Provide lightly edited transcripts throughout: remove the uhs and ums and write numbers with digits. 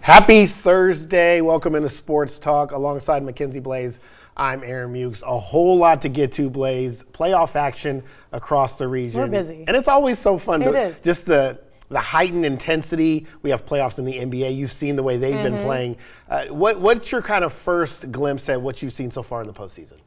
Happy Thursday. Welcome into Sports Talk alongside Mackenzie Blaze. I'm Aaron Mukes. A whole lot to get to, Blaze. Playoff action across the region. We're busy. And it's always so fun. It is. Just the heightened intensity. We have playoffs in the NBA. You've seen the way they've been playing. What's your kind of first glimpse at what you've seen so far in the postseason?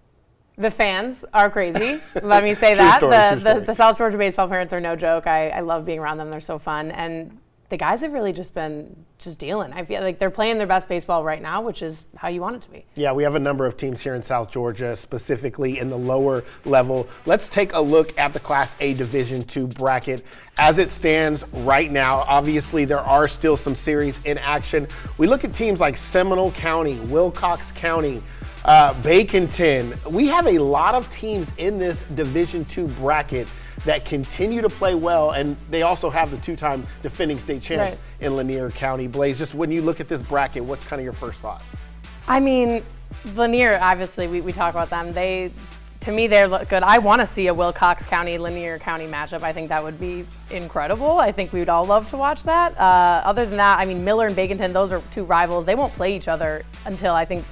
The fans are crazy. Let me say True that. story. The South Georgia baseball parents are no joke. I love being around them. They're so fun. And the guys have really just been dealing. I feel like they're playing their best baseball right now, which is how you want it to be. Yeah, we have a number of teams here in South Georgia, specifically in the lower level. Let's take a look at the Class A Division II bracket as it stands right now. Obviously, there are still some series in action. We look at teams like Seminole County, Wilcox County, Baconton. We have a lot of teams in this Division II bracket that continue to play well, and they also have the two-time defending state champs in Lanier County. Blaze, just when you look at this bracket, what's kind of your first thoughts? I mean, Lanier, obviously, we talk about them. To me, they look good. I want to see a Wilcox County, Lanier County matchup. I think that would be incredible. I think we would all love to watch that. Other than that, I mean, Miller and Baconton, those are two rivals. They won't play each other until, I think,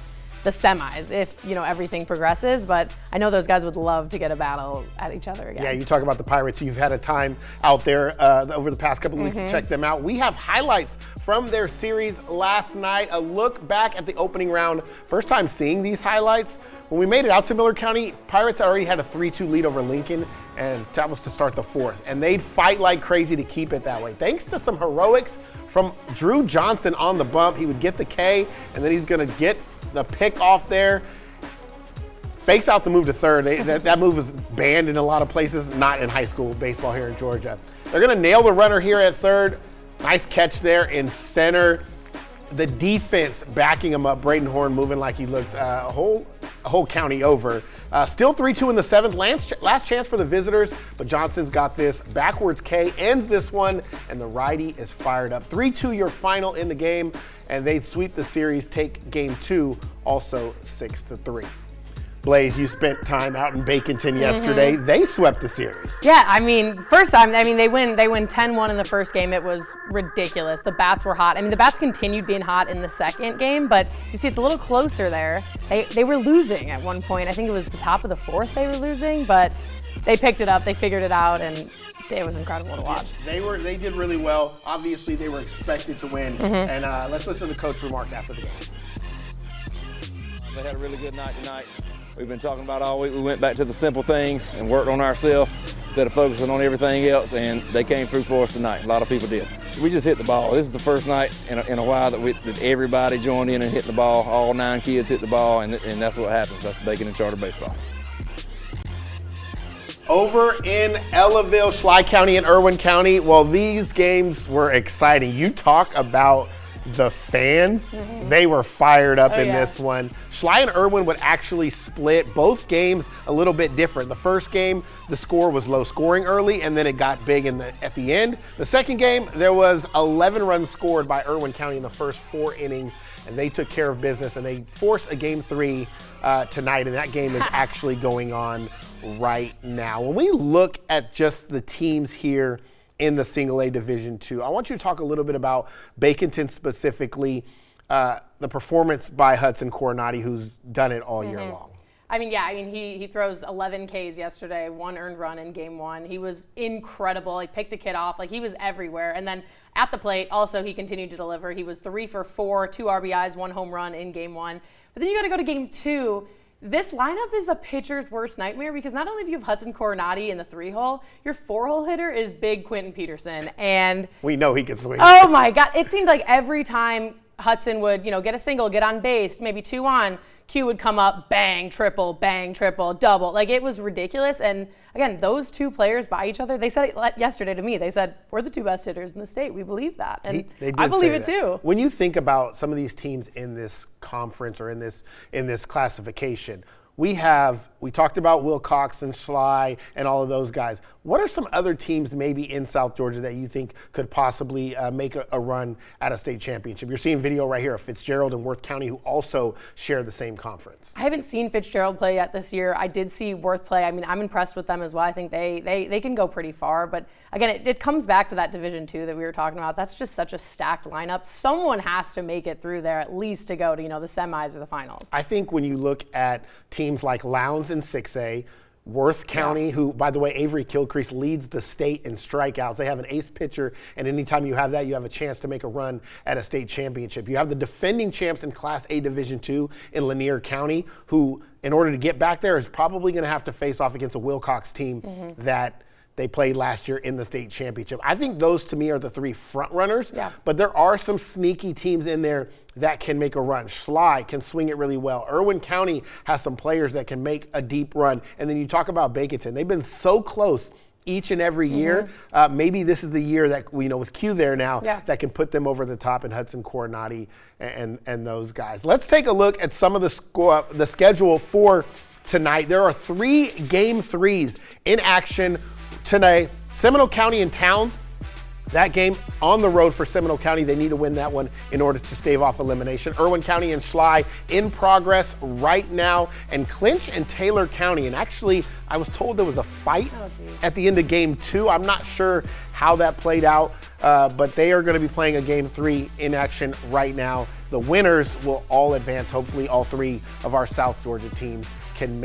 the semis, if everything progresses, but I know those guys would love to get a battle at each other again. Yeah, you talk about the Pirates. You've had a time out there over the past couple of weeks to check them out. We have highlights from their series last night, a look back at the opening round. First time seeing these highlights. When we made it out to Miller County, Pirates already had a 3-2 lead over Lincoln, and that was to start the fourth. And they'd fight like crazy to keep it that way. Thanks to some heroics from Drew Johnson on the bump. He would get the K, and then he's going to get the pick off there. Fakes out the move to third. That move was banned in a lot of places, not in high school baseball here in Georgia. They're going to nail the runner here at third. Nice catch there in center. The defense backing him up. Braden Horn moving like he looked a whole county over. Still 3-2 in the seventh. Last chance for the visitors, but Johnson's got this. Backwards K ends this one, and the righty is fired up. 3-2 your final in the game, and they'd sweep the series, take game two, also 6-3. Blaze, you spent time out in Baconton yesterday. They swept the series. Yeah, I mean, first time, they win 10-1 in the first game. It was ridiculous. The bats were hot. I mean, the bats continued being hot in the second game, but you see it's a little closer there. They were losing at one point. I think it was the top of the fourth they were losing, but they picked it up, they figured it out, and it was incredible to watch. Yeah, they did really well. Obviously, they were expected to win. And let's listen to Coach remarks after the game. They had a really good night tonight. We've been talking about all week. We went back to the simple things and worked on ourselves instead of focusing on everything else, and they came through for us tonight. A lot of people did. We just hit the ball. This is the first night in a while that everybody joined in and hit the ball. All 9 kids hit the ball, and that's what happens. That's Bacon and Charter baseball. Over in Ellaville, Schley County and Irwin County, well, these games were exciting. You talk about the fans. They were fired up in this one. Schley and Irwin would actually split both games a little bit different. The first game, the score was low scoring early, and then it got big at the end. The second game, there was 11 runs scored by Irwin County in the first 4 innings, and they took care of business, and they forced a game 3 tonight, and that game is actually going on right now. When we look at just the teams here in the Single A Division II, I want you to talk a little bit about Baconton specifically, the performance by Hudson Coronati, who's done it all year long. He throws 11 Ks yesterday, 1 earned run in game 1. He was incredible. He picked a kid off. He was everywhere. And then at the plate, also, he continued to deliver. He was 3 for 4, 2 RBIs, 1 home run in game 1. But then you got to go to game 2. This lineup is a pitcher's worst nightmare because not only do you have Hudson Coronati in the 3-hole, your 4-hole hitter is big Quentin Peterson. And we know he can swing. Oh my God. It seemed like every time Hudson would, get a single, get on base, maybe 2 on, Q would come up, bang, triple, double. It was ridiculous. And again, those 2 players by each other, they said it yesterday to me. They said, we're the 2 best hitters in the state. We believe that. And I believe it too. When you think about some of these teams in this conference or in this classification, we have We talked about Wilcox and Schley and all of those guys. What are some other teams maybe in South Georgia that you think could possibly make a run at a state championship? You're seeing video right here of Fitzgerald and Worth County, who also share the same conference. I haven't seen Fitzgerald play yet this year. I did see Worth play. I mean, I'm impressed with them as well. I think they can go pretty far. But again, it comes back to that Division II that we were talking about. That's just such a stacked lineup. Someone has to make it through there at least to go to, the semis or the finals. I think when you look at teams like Lowndes in 6A, Worth County, who, by the way, Avery Kilcrease leads the state in strikeouts. They have an ace pitcher, and anytime you have that, you have a chance to make a run at a state championship. You have the defending champs in Class A Division II in Lanier County, who, in order to get back there, is probably going to have to face off against a Wilcox team that they played last year in the state championship. I think those, to me, are the three front runners. Yeah. But there are some sneaky teams in there that can make a run. Schley can swing it really well. Irwin County has some players that can make a deep run. And then you talk about Baconton. They've been so close each and every year. Maybe this is the year that, with Q there now, that can put them over the top, in Hudson Coronati and those guys. Let's take a look at some of the schedule for tonight. There are 3 game 3s in action tonight. Seminole County and Towns. That game on the road for Seminole County. They need to win that one in order to stave off elimination. Irwin County and Schley in progress right now. And Clinch and Taylor County. And actually, I was told there was a fight at the end of game 2. I'm not sure how that played out, but they are going to be playing a game 3 in action right now. The winners will all advance. Hopefully, all 3 of our South Georgia teams can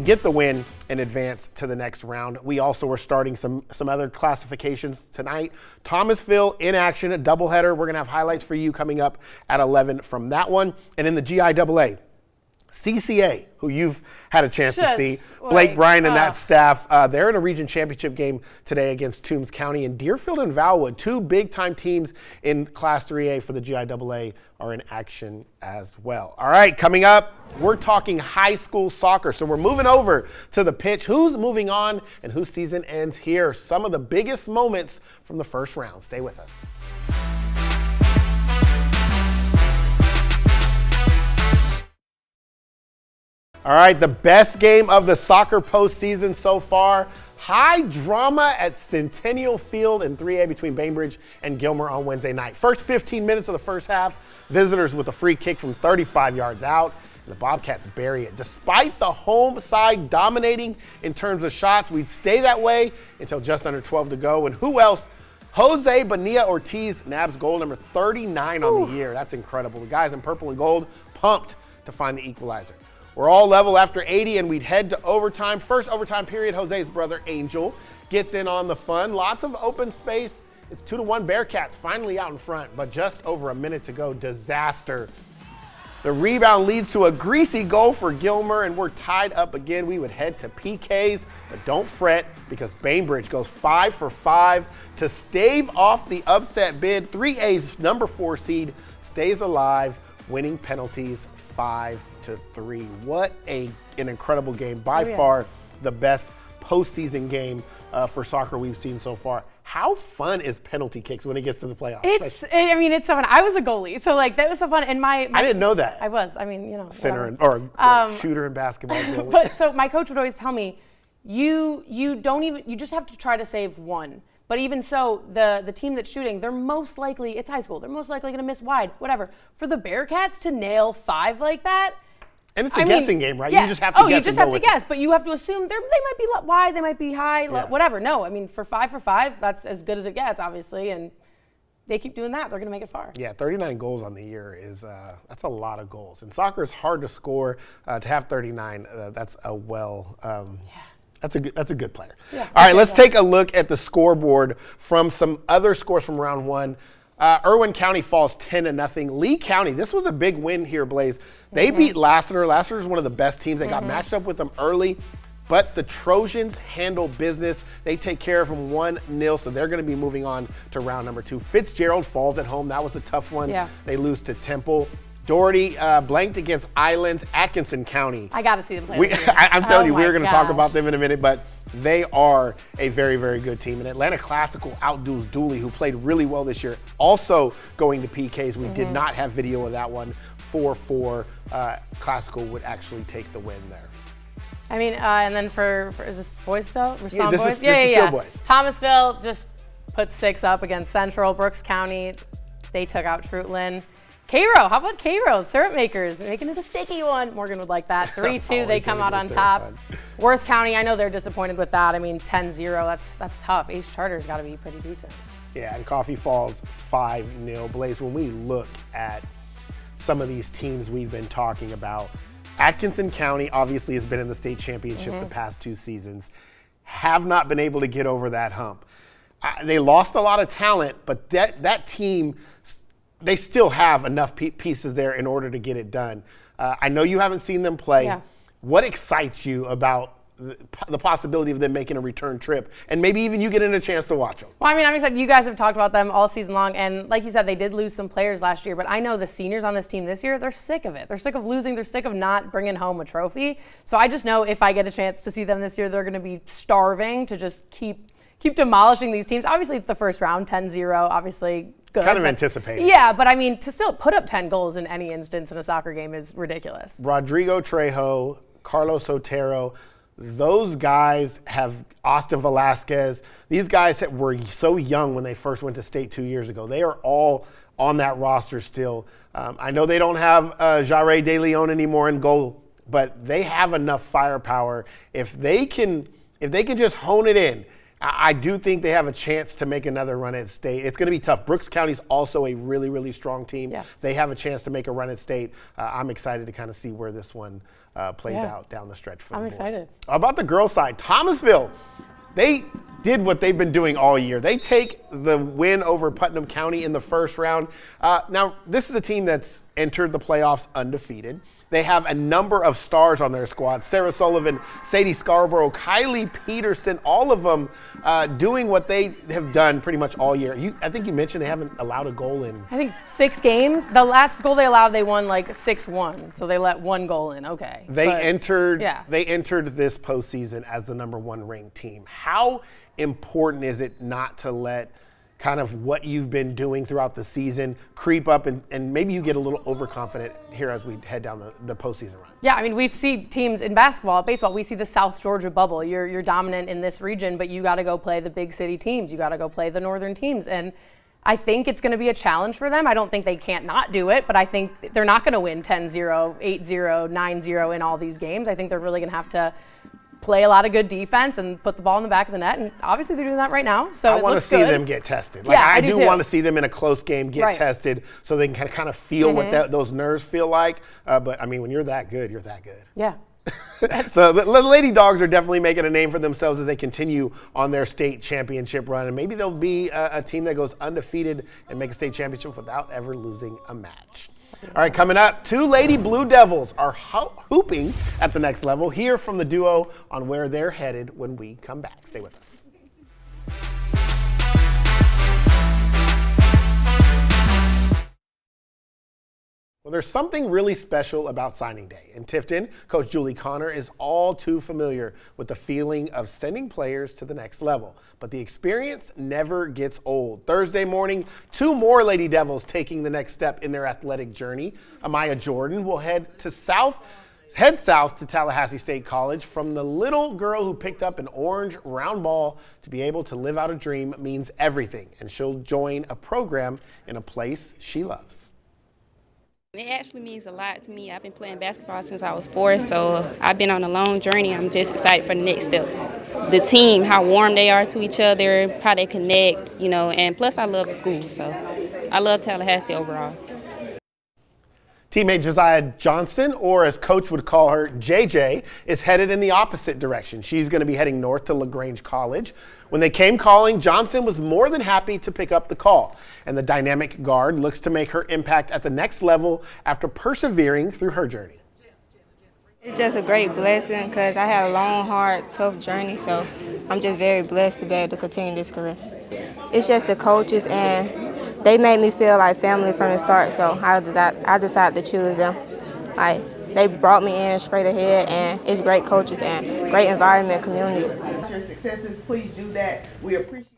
get the win and advance to the next round. We also are starting some other classifications tonight. Thomasville in action, a doubleheader. We're going to have highlights for you coming up at 11 from that one. And in the GIAA, CCA, who you've had a chance to see, Blake Bryan and that staff, they're in a region championship game today against Toombs County. And Deerfield and Valwood, 2 big-time teams in Class 3A for the GIAA, are in action as well. All right, coming up, we're talking high school soccer. So we're moving over to the pitch. Who's moving on and whose season ends here? Some of the biggest moments from the first round. Stay with us. All right, the best game of the soccer postseason so far. High drama at Centennial Field in 3A between Bainbridge and Gilmer on Wednesday night. First 15 minutes of the first half, visitors with a free kick from 35 yards out. And the Bobcats bury it. Despite the home side dominating in terms of shots, we'd stay that way until just under 12 to go. And who else? Jose Bonilla Ortiz nabs goal number 39 on the year. That's incredible. The guys in purple and gold pumped to find the equalizer. We're all level after 80, and we'd head to overtime. First overtime period, Jose's brother Angel gets in on the fun. Lots of open space. It's 2-1 Bearcats finally out in front, but just over a minute to go. Disaster. The rebound leads to a greasy goal for Gilmer, and we're tied up again. We would head to PKs, but don't fret because Bainbridge goes 5 for 5 to stave off the upset bid. 3A's number 4 seed stays alive, winning penalties 5-3. What an incredible game. By far the best postseason game for soccer we've seen so far. How fun is penalty kicks when it gets to the playoffs? It's so fun. I was a goalie, so that was so fun. And I didn't know that. I was. Center or shooter in basketball. But so my coach would always tell me, you just have to try to save one. But even so, the team that's shooting, they're most likely, it's high school, they're most likely going to miss wide, whatever. For the Bearcats to nail 5 like that. And it's a guessing game, right? Yeah. You just have to guess. You just have to guess, but you have to assume they might be wide, they might be high, whatever. No, for 5 for 5, that's as good as it gets, obviously, and they keep doing that, they're going to make it far. Yeah, 39 goals on the year is that's a lot of goals. And soccer is hard to score. To have 39, that's a That's a good player. Yeah, all right, let's take a look at the scoreboard from some other scores from round 1. Irwin County falls 10-0. Lee County, this was a big win here, Blaze. They beat Lassiter. Lassiter is one of the best teams. They got matched up with them early, but the Trojans handle business. They take care of them 1-0, so they're going to be moving on to round number 2. Fitzgerald falls at home. That was a tough one. Yeah. They lose to Temple. Doherty blanked against Islands. Atkinson County. I got to see them play. I'm telling you, we're going to talk about them in a minute, but they are a very, very good team. And Atlanta Classical outdoes Dooley, who played really well this year, also going to PKs. We did not have video of that one. 4-4. Classical would actually take the win there. I mean, and then for is this boys still? We're still on this boys? is still boys. Thomasville just put 6 up against Central. Brooks County, they took out Trutland. Cairo, how about Cairo? Syrup makers making it a sticky one. Morgan would like that. 3-2, they come out on top. Worth County, I know they're disappointed with that. I mean, 10-0, that's tough. Ace Charter's got to be pretty decent. Yeah, and Coffee Falls 5-0. Blaze, when we look at some of these teams we've been talking about, Atkinson County obviously has been in the state championship the past 2 seasons, have not been able to get over that hump. They lost a lot of talent, but that team, they still have enough pieces there in order to get it done. I know you haven't seen them play. Yeah. What excites you about the possibility of them making a return trip, and maybe even you getting a chance to watch them? Well, I mean, I'm excited. You guys have talked about them all season long, and like you said, they did lose some players last year, but I know the seniors on this team this year, they're sick of it. They're sick of losing. They're sick of not bringing home a trophy. So I just know if I get a chance to see them this year, they're going to be starving to just keep demolishing these teams. Obviously, it's the first round, 10-0, obviously good. Kind of anticipated. Yeah, but I mean, to still put up 10 goals in any instance in a soccer game is ridiculous. Rodrigo Trejo, Carlos Otero, those guys have Austin Velasquez. These guys that were so young when they first went to state 2 years ago. They are all on that roster still. I know they don't have Jare De Leon anymore in goal, but they have enough firepower. If they can just hone it in, I do think they have a chance to make another run at state. It's going to be tough. Brooks County's also a really, really strong team. Yeah. They have a chance to make a run at state. I'm excited to kind of see where this one plays out down the stretch for the boys. I'm excited. About the girls' side, Thomasville, they did what they've been doing all year. They take the win over Putnam County in the first round. Now, this is a team that's entered the playoffs undefeated. They have a number of stars on their squad. Sarah Sullivan, Sadie Scarborough, Kylie Peterson, all of them doing what they have done pretty much all year. I think you mentioned they haven't allowed a goal in. I think 6 games. The last goal they allowed, they won like 6-1. So they let 1 goal in. Okay. They entered this postseason as the #1 ranked team. How important is it not to let kind of what you've been doing throughout the season creep up and maybe you get a little overconfident here as we head down the postseason run? Yeah, I mean, we've seen teams in basketball, baseball, we see the South Georgia bubble. You're dominant in this region, but you got to go play the big city teams. You got to go play the northern teams. And I think it's going to be a challenge for them. I don't think they can't not do it, but I think they're not going to win 10-0, 8-0, 9-0 in all these games. I think they're really going to have to play a lot of good defense and put the ball in the back of the net, and obviously they're doing that right now. So I want to see them get tested. Like, yeah, I do want to see them in a close game get tested so they can kind of feel what those nerves feel like. But I mean, when you're that good, you're that good. Yeah. So the Lady Dogs are definitely making a name for themselves as they continue on their state championship run, and maybe they'll be a team that goes undefeated and make a state championship without ever losing a match. All right, coming up, 2 Lady Blue Devils are hooping at the next level. Hear from the duo on where they're headed when we come back. Stay with us. Well, there's something really special about signing day. In Tifton, Coach Julie Connor is all too familiar with the feeling of sending players to the next level. But the experience never gets old. Thursday morning, 2 more Lady Devils taking the next step in their athletic journey. Amaya Jordan will head south to Tallahassee State College. From the little girl who picked up an orange round ball to be able to live out a dream means everything. And she'll join a program in a place she loves. It actually means a lot to me. I've been playing basketball since I was 4, so I've been on a long journey. I'm just excited for the next step. The team, how warm they are to each other, how they connect, and plus I love the school, so I love Tallahassee overall. Teammate Josiah Johnston, or as Coach would call her, JJ, is headed in the opposite direction. She's going to be heading north to LaGrange College. When they came calling, Johnson was more than happy to pick up the call, and the dynamic guard looks to make her impact at the next level after persevering through her journey. It's just a great blessing because I had a long, hard, tough journey, so I'm just very blessed to be able to continue this career. It's just the coaches, and they made me feel like family from the start, so I decided to choose them. They brought me in straight ahead, and it's great coaches and great environment, community. Your successes, please do that. We appreciate.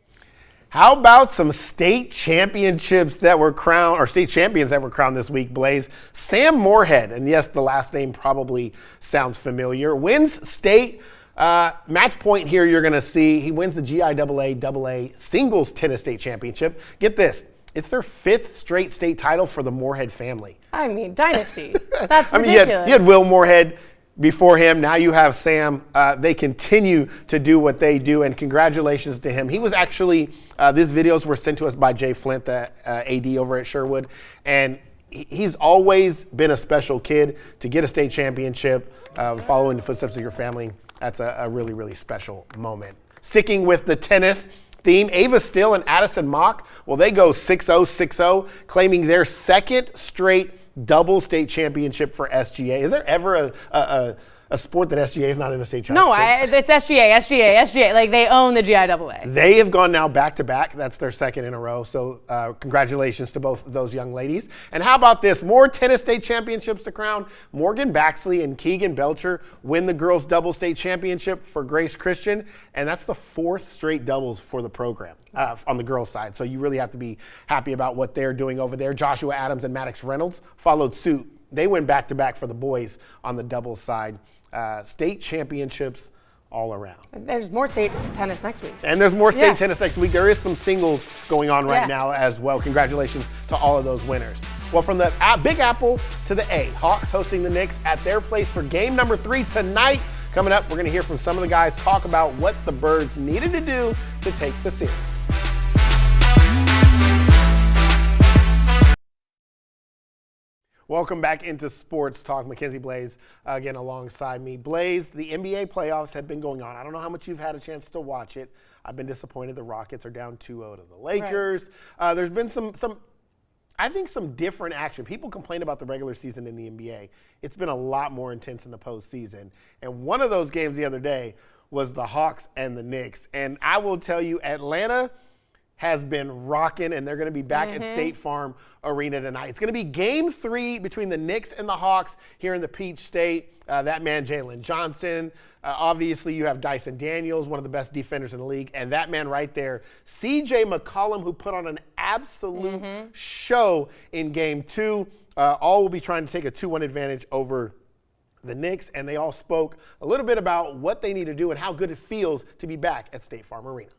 How about some state championships that were crowned, or state champions that were crowned this week, Blaze? Sam Moorhead, and yes, the last name probably sounds familiar, wins state match point here. You're going to see he wins the GIAA AA singles tennis state championship. Get this. It's their 5th straight state title for the Moorhead family. I mean, dynasty. That's ridiculous. I mean, you had Will Moorhead before him. Now you have Sam. They continue to do what they do, and congratulations to him. He was actually, these videos were sent to us by Jay Flint, the AD over at Sherwood, and he's always been a special kid. To get a state championship, following the footsteps of your family, that's a really, really special moment. Sticking with the tennis theme, Ava Still and Addison Mock, well, they go 6-0, 6-0, claiming their 2nd straight double state championship for SGA. Is there ever a sport that SGA is not in a state championship? No, it's SGA. Like, they own the GIAA. They have gone now back-to-back. That's their 2nd in a row. So congratulations to both of those young ladies. And how about this? More tennis state championships to crown. Morgan Baxley and Keegan Belcher win the girls double state championship for Grace Christian. And that's the 4th straight doubles for the program on the girls' side. So you really have to be happy about what they're doing over there. Joshua Adams and Maddox Reynolds followed suit. They went back-to-back for the boys on the doubles side. State championships all around. There's more state tennis next week. And there's more state tennis next week. There is some singles going on right now as well. Congratulations to all of those winners. Well, from the Big Apple to the A, Hawks hosting the Knicks at their place for game number 3 tonight. Coming up, we're going to hear from some of the guys talk about what the Birds needed to do to take the series. Welcome back into Sports Talk. Mackenzie Blaze again alongside me. Blaze, the NBA playoffs have been going on. I don't know how much you've had a chance to watch it. I've been disappointed the Rockets are down 2-0 to the Lakers. Right. There's been some I think some different action. People complain about the regular season in the NBA. It's been a lot more intense in the postseason. And one of those games the other day was the Hawks and the Knicks. And I will tell you, Atlanta has been rocking, and they're going to be back at State Farm Arena tonight. It's going to be game 3 between the Knicks and the Hawks here in the Peach State. That man, Jalen Johnson. Obviously, you have Dyson Daniels, one of the best defenders in the league. And that man right there, C.J. McCollum, who put on an absolute show in game 2. All will be trying to take a 2-1 advantage over the Knicks. And they all spoke a little bit about what they need to do and how good it feels to be back at State Farm Arena.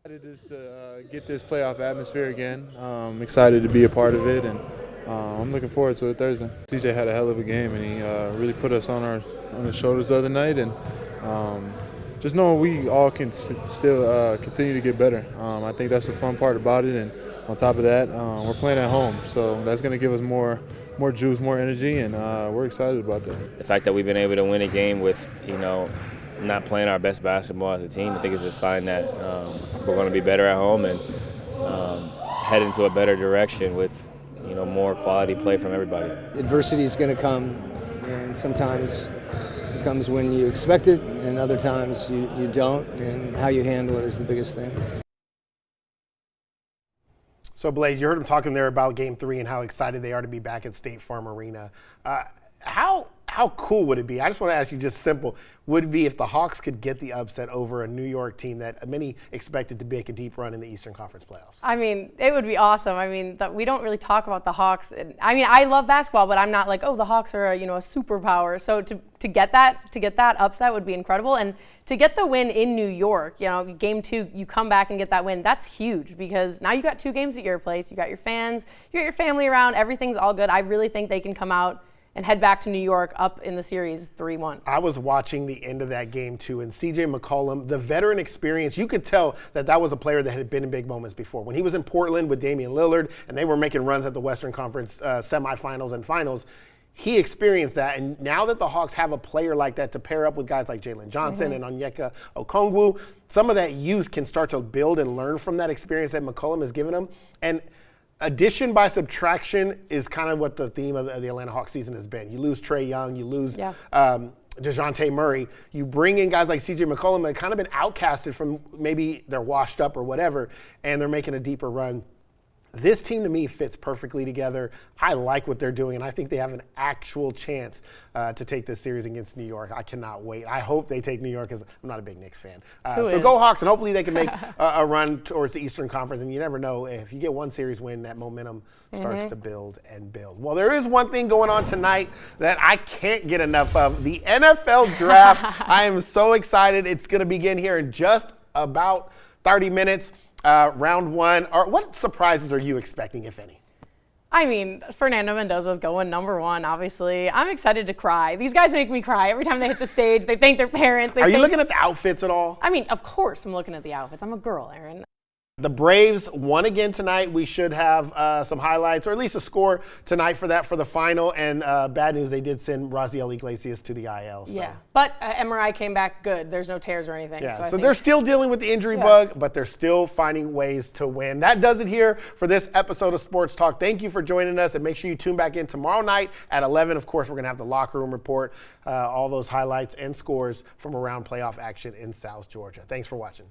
Just to get this playoff atmosphere again. I'm excited to be a part of it, and I'm looking forward to it Thursday. CJ had a hell of a game, and he really put us on his shoulders the other night, and just knowing we all can still continue to get better. I think that's the fun part about it, and on top of that, we're playing at home, so that's going to give us more juice, more energy, and we're excited about that. The fact that we've been able to win a game with, not playing our best basketball as a team, I think is a sign that we're going to be better at home and head into a better direction with, more quality play from everybody. Adversity is going to come, and sometimes it comes when you expect it, and other times you don't, and how you handle it is the biggest thing. So, Blaze, you heard him talking there about Game 3 and how excited they are to be back at State Farm Arena. How cool would it be? I just want to ask you just simple. Would it be if the Hawks could get the upset over a New York team that many expected to make a deep run in the Eastern Conference playoffs? I mean, it would be awesome. I mean, we don't really talk about the Hawks. I love basketball, but I'm not like, oh, the Hawks are a superpower. So to get that upset would be incredible. And to get the win in New York, game 2, you come back and get that win. That's huge because now you got 2 games at your place. You got your fans, you got your family around. Everything's all good. I really think they can come out and head back to New York up in the series 3-1. I was watching the end of that game too, and C.J. McCollum, the veteran experience, you could tell that was a player that had been in big moments before. When he was in Portland with Damian Lillard and they were making runs at the Western Conference semifinals and finals, he experienced that. And now that the Hawks have a player like that to pair up with guys like Jalen Johnson and Onyeka Okongwu, some of that youth can start to build and learn from that experience that McCollum has given them. And addition by subtraction is kind of what the theme of the Atlanta Hawks season has been. You lose Trae Young, you lose DeJounte Murray. You bring in guys like C.J. McCollum that kind of been outcasted from maybe they're washed up or whatever, and they're making a deeper run This team to me fits perfectly together. I like what they're doing, and I think they have an actual chance to take this series against New York. I cannot wait. I hope they take New York because I'm not a big Knicks fan. So go Hawks, and hopefully they can make a run towards the Eastern Conference. And you never know, if you get one series win, that momentum starts to build and build. Well, there is one thing going on tonight that I can't get enough of, the NFL Draft. I am so excited. It's going to begin here in just about 30 minutes. Round one. What surprises are you expecting, if any? I mean, Fernando Mendoza's going #1, obviously. I'm excited to cry. These guys make me cry every time they hit the stage. They thank their parents. Are you looking at the outfits at all? I mean, of course I'm looking at the outfits. I'm a girl, Aaron. The Braves won again tonight. We should have some highlights, or at least a score tonight for that for the final. And bad news, they did send Raziel Iglesias to the IL. So. Yeah, but MRI came back good. There's no tears or anything. Yeah, so they're still dealing with the injury bug, but they're still finding ways to win. That does it here for this episode of Sports Talk. Thank you for joining us, and make sure you tune back in tomorrow night at 11. Of course, we're going to have the locker room report, all those highlights and scores from around playoff action in South Georgia. Thanks for watching.